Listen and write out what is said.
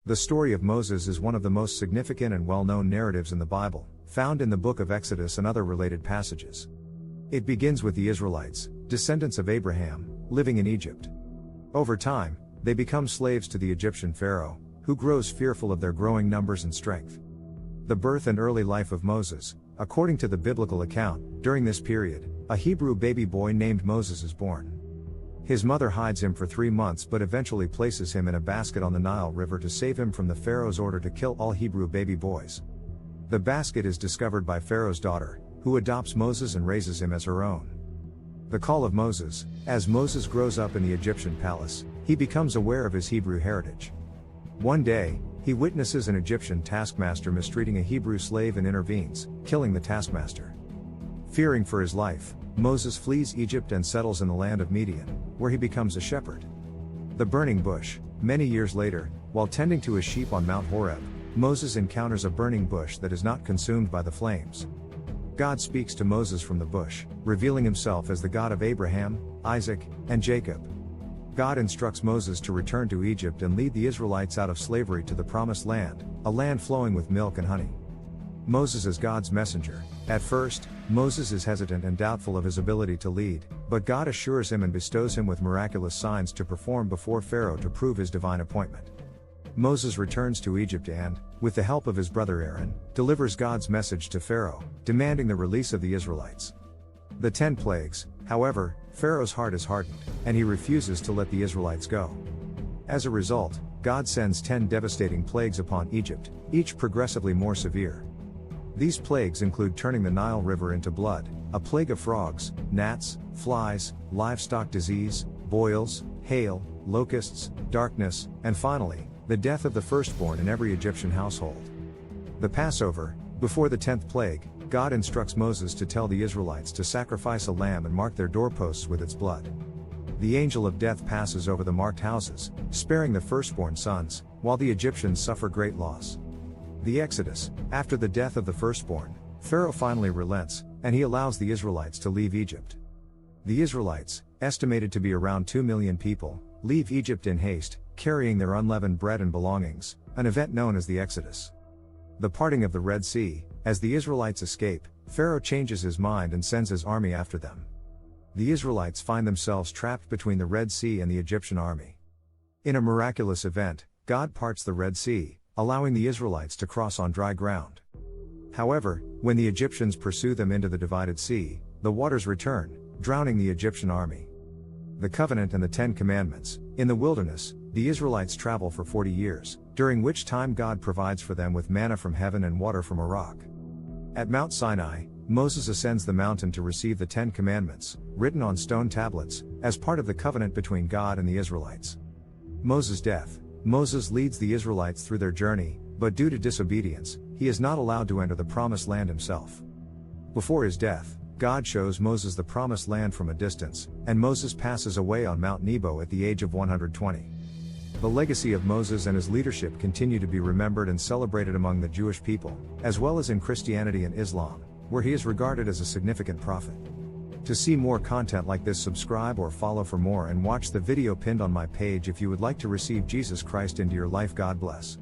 The story of Moses is one of the most significant and well-known narratives in the Bible, found in the book of Exodus and other related passages. It begins with the Israelites, descendants of Abraham, living in Egypt. Over time, they become slaves to the Egyptian Pharaoh, who grows fearful of their growing numbers and strength. The birth and early life of Moses. According to the biblical account, during this period, a Hebrew baby boy named Moses is born. His mother hides him for 3 months but eventually places him in a basket on the Nile River to save him from the Pharaoh's order to kill all Hebrew baby boys. The basket is discovered by Pharaoh's daughter, who adopts Moses and raises him as her own. The call of Moses. As Moses grows up in the Egyptian palace, he becomes aware of his Hebrew heritage. One day, he witnesses an Egyptian taskmaster mistreating a Hebrew slave and intervenes, killing the taskmaster. Fearing for his life, Moses flees Egypt and settles in the land of Midian, where he becomes a shepherd. The burning bush. Many years later, while tending to his sheep on Mount Horeb, Moses encounters a burning bush that is not consumed by the flames. God speaks to Moses from the bush, revealing himself as the God of Abraham, Isaac, and Jacob. God instructs Moses to return to Egypt and lead the Israelites out of slavery to the Promised Land, a land flowing with milk and honey. Moses is God's messenger. At first, Moses is hesitant and doubtful of his ability to lead, but God assures him and bestows him with miraculous signs to perform before Pharaoh to prove his divine appointment. Moses returns to Egypt and, with the help of his brother Aaron, delivers God's message to Pharaoh, demanding the release of the Israelites. The 10 plagues. However, Pharaoh's heart is hardened, and he refuses to let the Israelites go. As a result, God sends 10 devastating plagues upon Egypt, each progressively more severe. These plagues include turning the Nile River into blood, a plague of frogs, gnats, flies, livestock disease, boils, hail, locusts, darkness, and finally, the death of the firstborn in every Egyptian household. The Passover. Before the 10th plague, God instructs Moses to tell the Israelites to sacrifice a lamb and mark their doorposts with its blood. The angel of death passes over the marked houses, sparing the firstborn sons, while the Egyptians suffer great loss. The Exodus. After the death of the firstborn, Pharaoh finally relents, and he allows the Israelites to leave Egypt. The Israelites, estimated to be around 2 million people, leave Egypt in haste, carrying their unleavened bread and belongings, an event known as the Exodus. The parting of the Red Sea. As the Israelites escape, Pharaoh changes his mind and sends his army after them. The Israelites find themselves trapped between the Red Sea and the Egyptian army. In a miraculous event, God parts the Red Sea, allowing the Israelites to cross on dry ground. However, when the Egyptians pursue them into the divided sea, the waters return, drowning the Egyptian army. The Covenant and the 10 Commandments. In the wilderness, the Israelites travel for 40 years, during which time God provides for them with manna from heaven and water from a rock. At Mount Sinai, Moses ascends the mountain to receive the 10 Commandments, written on stone tablets, as part of the covenant between God and the Israelites. Moses' death. Moses leads the Israelites through their journey, but due to disobedience, he is not allowed to enter the Promised Land himself. Before his death, God shows Moses the Promised Land from a distance, and Moses passes away on Mount Nebo at the age of 120. The legacy of Moses and his leadership continue to be remembered and celebrated among the Jewish people, as well as in Christianity and Islam, where he is regarded as a significant prophet. To see more content like this, subscribe or follow for more and watch the video pinned on my page if you would like to receive Jesus Christ into your life. God bless.